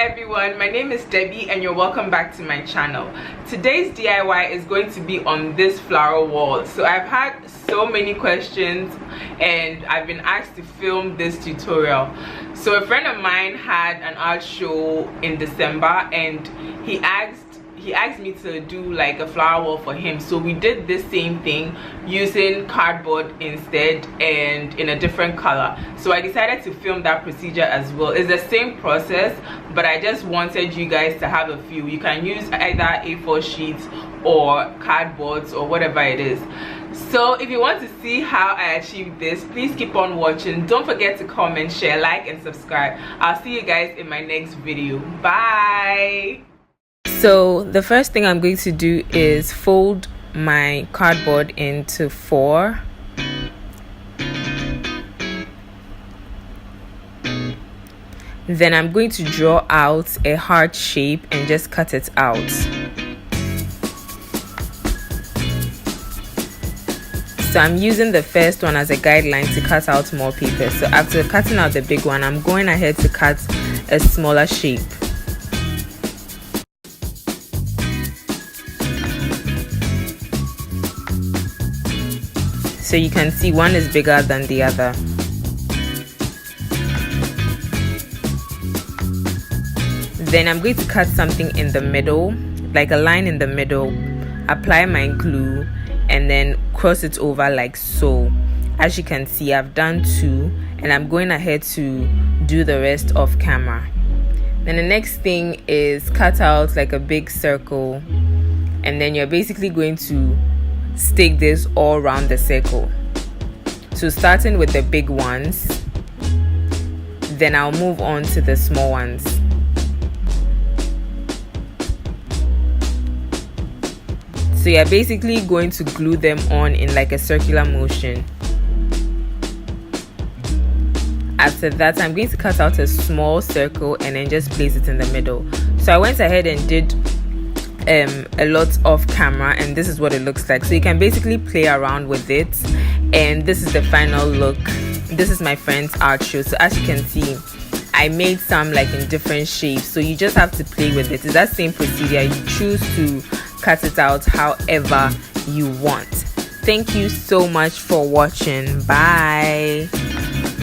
everyone, my name is Debbie and you're welcome back to my channel. Today's DIY is going to be on this flower wall. So I've had so many questions and I've been asked to film this tutorial. So a friend of mine had an art show in December and he asked me to do like a flower wall for him. So we did this same thing using cardboard instead and in a different color. So I decided to film that procedure as well. It's the same process, but I just wanted you guys to have a few. You can use either A4 sheets or cardboards or whatever it is. So if you want to see how I achieved this, please keep on watching. Don't forget to comment, share, like and subscribe. I'll see you guys in my next video. Bye. So the first thing I'm going to do is fold my cardboard into 4. Then I'm going to draw out a heart shape and just cut it out. So I'm using the first one as a guideline to cut out more paper. So after cutting out the big one, I'm going ahead to cut a smaller shape. So you can see one is bigger than the other. Then I'm going to cut something in the middle, like a line in the middle, apply my glue and then cross it over like so. As you can see, I've done 2 and I'm going ahead to do the rest off camera. Then the next thing is cut out like a big circle and then you're basically going to stick this all around the circle. So starting with the big ones, then I'll move on to the small ones. So you're basically going to glue them on in like a circular motion. After that, I'm going to cut out a small circle and then just place it in the middle. So I went ahead and did a lot off camera and this is what it looks like. So you can basically play around with it and this is the final look. This is my friend's art show. So as you can see, I made some like in different shapes, so you just have to play with it. It's that same procedure. You choose to cut it out however you want. Thank you so much for watching. Bye.